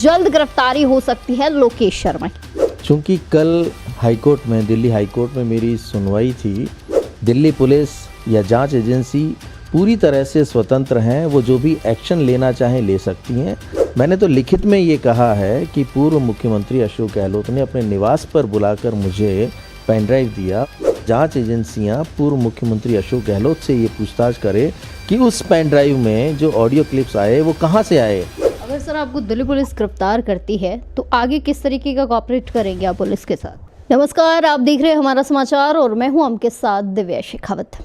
जल्द गिरफ्तारी हो सकती है लोकेश शर्मा की। चूँकि कल हाईकोर्ट में दिल्ली हाईकोर्ट में मेरी सुनवाई थी, दिल्ली पुलिस या जांच एजेंसी पूरी तरह से स्वतंत्र हैं, वो जो भी एक्शन लेना चाहें ले सकती हैं। मैंने तो लिखित में ये कहा है कि पूर्व मुख्यमंत्री अशोक गहलोत ने अपने निवास पर बुलाकर मुझे पेन ड्राइव दिया। जांच एजेंसियां पूर्व मुख्यमंत्री अशोक गहलोत से ये पूछताछ करें कि उस पेन ड्राइव में जो ऑडियो क्लिप्स आए वो कहाँ से आए। अगर सर आपको दिल्ली पुलिस गिरफ्तार करती है तो आगे किस तरीके का कोऑपरेट करेंगे आप पुलिस के साथ? नमस्कार, आप देख रहे हैं हमारा समाचार और मैं हूं आपके साथ दिव्या शेखावत।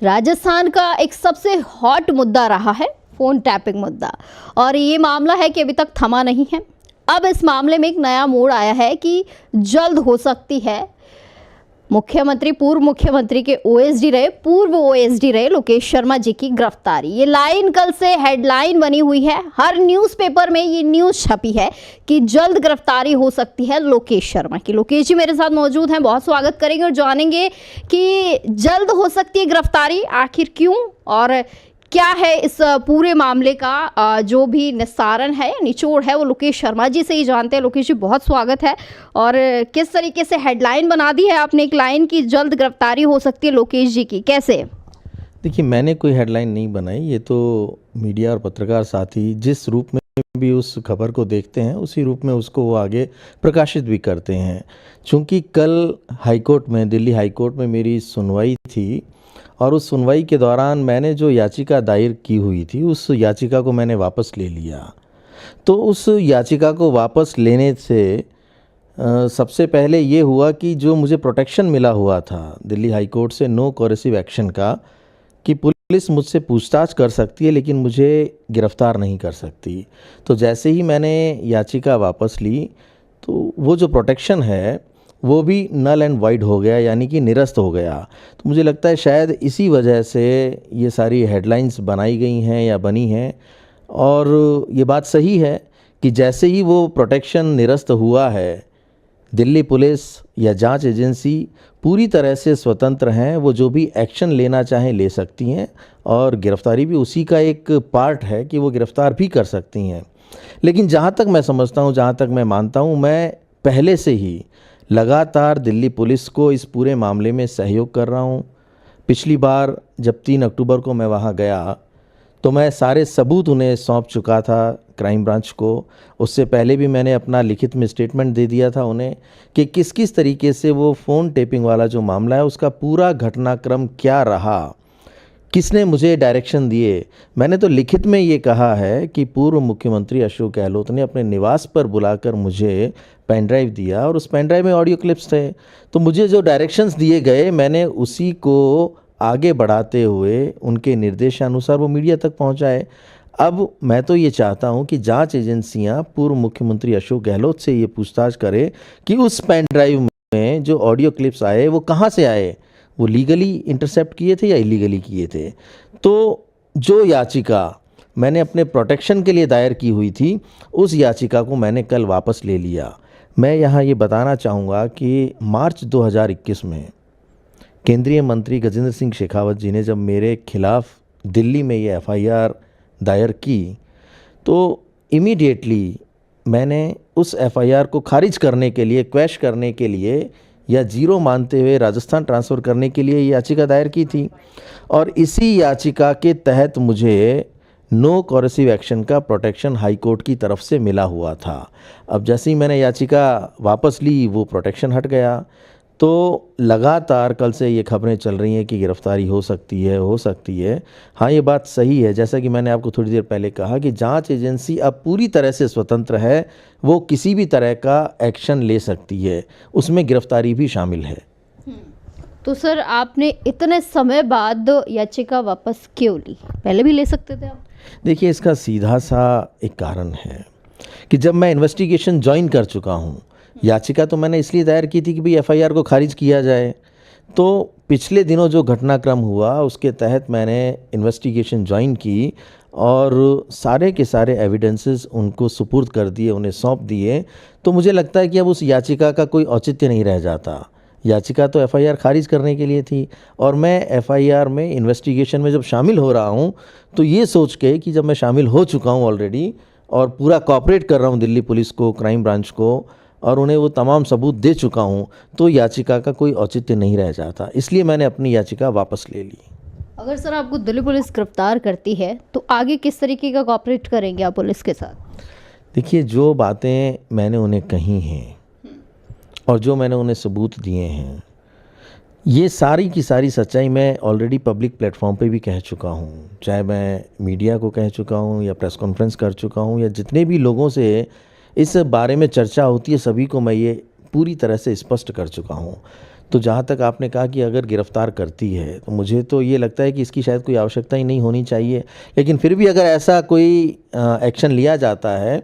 राजस्थान का एक सबसे हॉट मुद्दा रहा है फोन टैपिंग मुद्दा, और ये मामला है कि अभी तक थमा नहीं है। अब इस मामले में एक नया मोड़ आया है कि जल्द हो सकती है पूर्व मुख्यमंत्री के पूर्व ओएसडी रहे लोकेश शर्मा जी की गिरफ्तारी। ये लाइन कल से हेडलाइन बनी हुई है, हर न्यूज़पेपर में ये न्यूज़ छपी है कि जल्द गिरफ्तारी हो सकती है लोकेश शर्मा की। लोकेश जी मेरे साथ मौजूद हैं, बहुत स्वागत करेंगे और जानेंगे कि जल्द हो सकती है गिरफ्तारी, आखिर क्यों और क्या है इस पूरे मामले का जो भी निस्तारण है, निचोड़ है, वो लोकेश शर्मा जी से ही जानते हैं। लोकेश जी बहुत स्वागत है। और किस तरीके से हेडलाइन बना दी है आपने एक लाइन की जल्द गिरफ्तारी हो सकती है लोकेश जी की, कैसे? देखिए, मैंने कोई हेडलाइन नहीं बनाई, ये तो मीडिया और पत्रकार साथी जिस रूप में भी उस खबर को देखते हैं उसी रूप में उसको वो आगे प्रकाशित भी करते हैं। चूँकि कल हाईकोर्ट में दिल्ली हाईकोर्ट में मेरी सुनवाई थी और उस सुनवाई के दौरान मैंने जो याचिका दायर की हुई थी उस याचिका को मैंने वापस ले लिया। तो उस याचिका को वापस लेने से सबसे पहले ये हुआ कि जो मुझे प्रोटेक्शन मिला हुआ था दिल्ली हाईकोर्ट से नो कोरेसिव एक्शन का, कि पुलिस मुझसे पूछताछ कर सकती है लेकिन मुझे गिरफ्तार नहीं कर सकती, तो जैसे ही मैंने याचिका वापस ली तो वो जो प्रोटेक्शन है वो भी नल एंड वाइड हो गया, यानी कि निरस्त हो गया। तो मुझे लगता है शायद इसी वजह से ये सारी हेडलाइंस बनाई गई हैं या बनी हैं। और ये बात सही है कि जैसे ही वो प्रोटेक्शन निरस्त हुआ है, दिल्ली पुलिस या जांच एजेंसी पूरी तरह से स्वतंत्र हैं, वो जो भी एक्शन लेना चाहें ले सकती हैं और गिरफ्तारी भी उसी का एक पार्ट है कि वो गिरफ्तार भी कर सकती हैं। लेकिन जहाँ तक मैं समझता हूँ, जहाँ तक मैं मानता हूँ, मैं पहले से ही लगातार दिल्ली पुलिस को इस पूरे मामले में सहयोग कर रहा हूँ। पिछली बार जब 3 अक्टूबर को मैं वहाँ गया तो मैं सारे सबूत उन्हें सौंप चुका था क्राइम ब्रांच को। उससे पहले भी मैंने अपना लिखित में स्टेटमेंट दे दिया था उन्हें कि किस किस तरीके से वो फ़ोन टेपिंग वाला जो मामला है उसका पूरा घटनाक्रम क्या रहा, किसने मुझे डायरेक्शन दिए। मैंने तो लिखित में ये कहा है कि पूर्व मुख्यमंत्री अशोक गहलोत ने अपने निवास पर बुलाकर मुझे पेन ड्राइव दिया और उस पेन ड्राइव में ऑडियो क्लिप्स थे। तो मुझे जो डायरेक्शंस दिए गए मैंने उसी को आगे बढ़ाते हुए उनके निर्देशानुसार वो मीडिया तक पहुंचाए। अब मैं तो ये चाहता हूं कि जांच एजेंसियां पूर्व मुख्यमंत्री अशोक गहलोत से ये पूछताछ करें कि उस पेन ड्राइव में जो ऑडियो क्लिप्स आए वो कहाँ से आए, वो लीगली इंटरसेप्ट किए थे या इलीगली किए थे। तो जो याचिका मैंने अपने प्रोटेक्शन के लिए दायर की हुई थी उस याचिका को मैंने कल वापस ले लिया। मैं यहाँ ये बताना चाहूँगा कि मार्च 2021 में केंद्रीय मंत्री गजेंद्र सिंह शेखावत जी ने जब मेरे खिलाफ़ दिल्ली में ये एफआईआर दायर की तो इमीडिएटली मैंने उस एफआईआर को खारिज करने के लिए, क्वैश करने के लिए या जीरो मानते हुए राजस्थान ट्रांसफ़र करने के लिए याचिका दायर की थी। और इसी याचिका के तहत मुझे नो कोरेसिव एक्शन का प्रोटेक्शन हाई कोर्ट की तरफ से मिला हुआ था। अब जैसे ही मैंने याचिका वापस ली वो प्रोटेक्शन हट गया। तो लगातार कल से ये खबरें चल रही हैं कि गिरफ्तारी हो सकती है। हाँ, ये बात सही है, जैसा कि मैंने आपको थोड़ी देर पहले कहा कि जांच एजेंसी अब पूरी तरह से स्वतंत्र है, वो किसी भी तरह का एक्शन ले सकती है, उसमें गिरफ्तारी भी शामिल है। तो सर आपने इतने समय बाद याचिका वापस क्यों ली? पहले भी ले सकते थे आप। देखिए, इसका सीधा सा एक कारण है कि जब मैं इन्वेस्टिगेशन ज्वाइन कर चुका हूँ, याचिका तो मैंने इसलिए दायर की थी कि भाई एफआईआर को खारिज किया जाए। तो पिछले दिनों जो घटनाक्रम हुआ उसके तहत मैंने इन्वेस्टिगेशन ज्वाइन की और सारे के सारे एविडेंसेस उनको सुपुर्द कर दिए, उन्हें सौंप दिए। तो मुझे लगता है कि अब उस याचिका का कोई औचित्य नहीं रह जाता। याचिका तो एफआईआर खारिज करने के लिए थी और मैं एफआईआर में इन्वेस्टिगेशन में जब शामिल हो रहा हूँ तो ये सोच के कि जब मैं शामिल हो चुका हूँ ऑलरेडी, और पूरा कॉपरेट कर रहा हूँ दिल्ली पुलिस को, क्राइम ब्रांच को, और उन्हें वो तमाम सबूत दे चुका हूँ, तो याचिका का कोई औचित्य नहीं रह जाता। इसलिए मैंने अपनी याचिका वापस ले ली। अगर सर आपको दिल्ली पुलिस गिरफ्तार करती है तो आगे किस तरीके का कॉपरेट करेंगे आप पुलिस के साथ? देखिए, जो बातें मैंने उन्हें कही हैं और जो मैंने उन्हें सबूत दिए हैं, ये सारी की सारी सच्चाई मैं ऑलरेडी पब्लिक प्लेटफॉर्म पे भी कह चुका हूँ। चाहे मैं मीडिया को कह चुका हूँ या प्रेस कॉन्फ्रेंस कर चुका हूँ, या जितने भी लोगों से इस बारे में चर्चा होती है सभी को मैं ये पूरी तरह से स्पष्ट कर चुका हूँ। तो जहाँ तक आपने कहा कि अगर गिरफ़्तार करती है, तो मुझे तो ये लगता है कि इसकी शायद कोई आवश्यकता ही नहीं होनी चाहिए। लेकिन फिर भी अगर ऐसा कोई एक्शन लिया जाता है,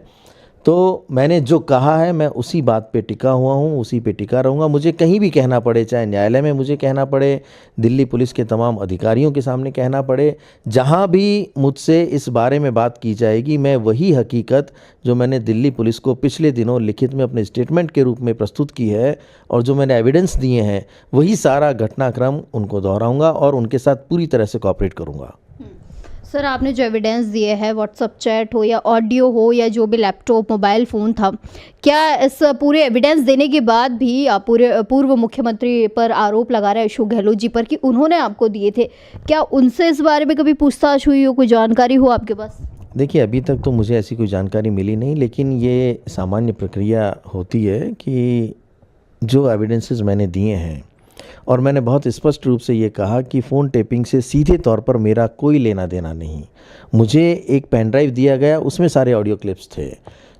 तो मैंने जो कहा है मैं उसी बात पे टिका हुआ हूँ, उसी पे टिका रहूँगा। मुझे कहीं भी कहना पड़े, चाहे न्यायालय में मुझे कहना पड़े, दिल्ली पुलिस के तमाम अधिकारियों के सामने कहना पड़े, जहाँ भी मुझसे इस बारे में बात की जाएगी, मैं वही हकीकत जो मैंने दिल्ली पुलिस को पिछले दिनों लिखित में अपने स्टेटमेंट के रूप में प्रस्तुत की है और जो मैंने एविडेंस दिए हैं, वही सारा घटनाक्रम उनको दोहराऊँगा और उनके साथ पूरी तरह से कोऑपरेट करूँगा। सर, आपने जो एविडेंस दिए हैं, व्हाट्सअप चैट हो या ऑडियो हो या जो भी लैपटॉप मोबाइल फ़ोन था, क्या इस पूरे एविडेंस देने के बाद भी आप पूर्व मुख्यमंत्री पर आरोप लगा रहे हैं अशोक गहलोत जी पर कि उन्होंने आपको दिए थे, क्या उनसे इस बारे में कभी पूछताछ हुई हो, कोई जानकारी हो आपके पास? देखिए, अभी तक तो मुझे ऐसी कोई जानकारी मिली नहीं, लेकिन ये सामान्य प्रक्रिया होती है कि जो एविडेंसेस मैंने दिए हैं, और मैंने बहुत स्पष्ट रूप से ये कहा कि फ़ोन टेपिंग से सीधे तौर पर मेरा कोई लेना देना नहीं। मुझे एक पेन ड्राइव दिया गया, उसमें सारे ऑडियो क्लिप्स थे।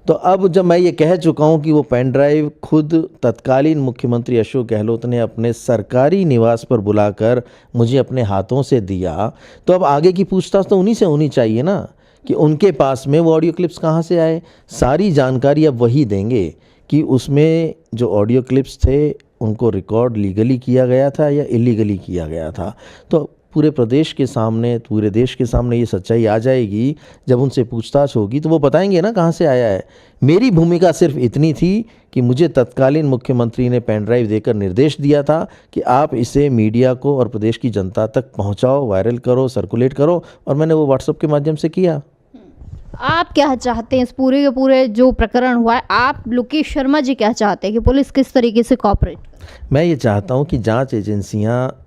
तो अब जब मैं ये कह चुका हूँ कि वो पेन ड्राइव खुद तत्कालीन मुख्यमंत्री अशोक गहलोत ने अपने सरकारी निवास पर बुलाकर मुझे अपने हाथों से दिया, तो अब आगे की पूछताछ तो उन्हीं से होनी चाहिए ना, कि उनके पास में वो ऑडियो क्लिप्स कहाँ से आए। सारी जानकारी अब वही देंगे कि उसमें जो ऑडियो क्लिप्स थे उनको रिकॉर्ड लीगली किया गया था या इलीगली किया गया था। तो पूरे प्रदेश के सामने, पूरे देश के सामने ये सच्चाई आ जाएगी। जब उनसे पूछताछ होगी तो वो बताएंगे ना कहाँ से आया है। मेरी भूमिका सिर्फ इतनी थी कि मुझे तत्कालीन मुख्यमंत्री ने पेन ड्राइव देकर निर्देश दिया था कि आप इसे मीडिया को और प्रदेश की जनता तक पहुँचाओ, वायरल करो, सर्कुलेट करो, और मैंने वो व्हाट्सएप के माध्यम से किया। आप क्या चाहते हैं इस पूरे के पूरे जो प्रकरण हुआ है, आप लोकेश शर्मा जी क्या चाहते हैं कि पुलिस किस तरीके से कॉपरेट? मैं ये चाहता हूँ कि जांच एजेंसियाँ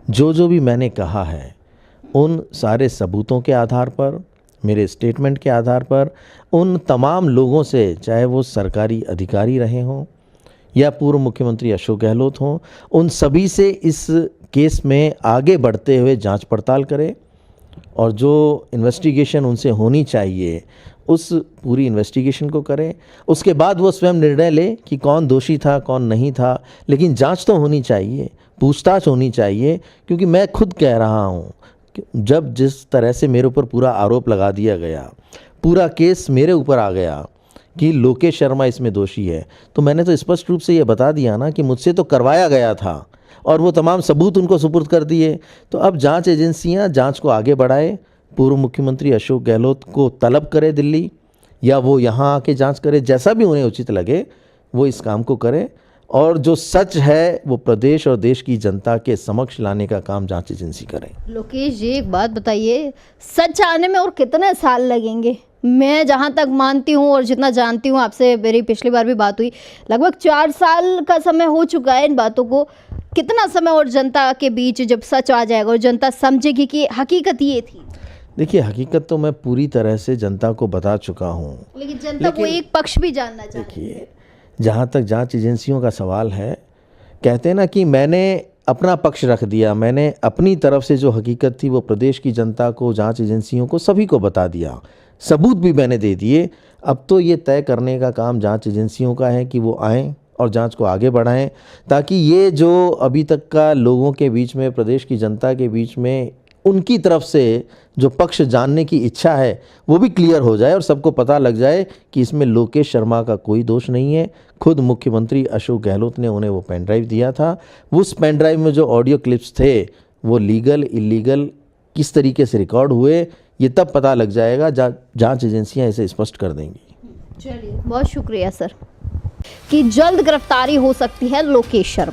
जो भी मैंने कहा है उन सारे सबूतों के आधार पर, मेरे स्टेटमेंट के आधार पर, उन तमाम लोगों से, चाहे वो सरकारी अधिकारी रहे हों या पूर्व मुख्यमंत्री अशोक गहलोत हों, उन सभी से इस केस में आगे बढ़ते हुए जांच पड़ताल करें और जो इन्वेस्टिगेशन उनसे होनी चाहिए उस पूरी इन्वेस्टिगेशन को करें। उसके बाद वो स्वयं निर्णय ले कि कौन दोषी था, कौन नहीं था, लेकिन जांच तो होनी चाहिए, पूछताछ होनी चाहिए। क्योंकि मैं खुद कह रहा हूँ कि जब जिस तरह से मेरे ऊपर पूरा आरोप लगा दिया गया, पूरा केस मेरे ऊपर आ गया कि लोकेश शर्मा इसमें दोषी है, तो मैंने तो स्पष्ट रूप से ये बता दिया ना कि मुझसे तो करवाया गया था और वो तमाम सबूत उनको सुपुर्द कर दिए। तो अब जांच एजेंसियां जांच को आगे बढ़ाए, पूर्व मुख्यमंत्री अशोक गहलोत को तलब करे दिल्ली, या वो यहाँ आके जांच करे, जैसा भी उन्हें उचित लगे वो इस काम को करे, और जो सच है वो प्रदेश और देश की जनता के समक्ष लाने का काम जांच एजेंसी करे। लोकेश जी, एक बात बताइए, सच आने में और कितने साल लगेंगे? मैं जहाँ तक मानती हूँ और जितना जानती हूँ, आपसे मेरी पिछली बार भी बात हुई, लगभग 4 साल का समय हो चुका है इन बातों को। कितना समय और जनता के बीच जब सच आ जाएगा और जनता समझेगी कि हकीकत ये थी? देखिए, हकीकत तो मैं पूरी तरह से जनता को बता चुका हूँ, लेकिन जनता को एक पक्ष भी जानना चाहिए। देखिए, जहाँ तक जांच एजेंसियों का सवाल है, कहते हैं ना कि मैंने अपना पक्ष रख दिया, मैंने अपनी तरफ से जो हकीकत थी वो प्रदेश की जनता को, जांच एजेंसियों को, सभी को बता दिया, सबूत भी मैंने दे दिए। अब तो ये तय करने का काम जांच एजेंसियों का है कि वो आएँ और जांच को आगे बढ़ाएं, ताकि ये जो अभी तक का लोगों के बीच में, प्रदेश की जनता के बीच में उनकी तरफ से जो पक्ष जानने की इच्छा है वो भी क्लियर हो जाए और सबको पता लग जाए कि इसमें लोकेश शर्मा का कोई दोष नहीं है। खुद मुख्यमंत्री अशोक गहलोत ने उन्हें वो पेन ड्राइव दिया था। उस पेन ड्राइव में जो ऑडियो क्लिप्स थे वो लीगल, इलीगल किस तरीके से रिकॉर्ड हुए, ये तब पता लग जाएगा, जांच एजेंसियां इसे स्पष्ट कर देंगी। चलिए, बहुत शुक्रिया सर कि जल्द गिरफ्तारी हो सकती है लोकेश शर्मा।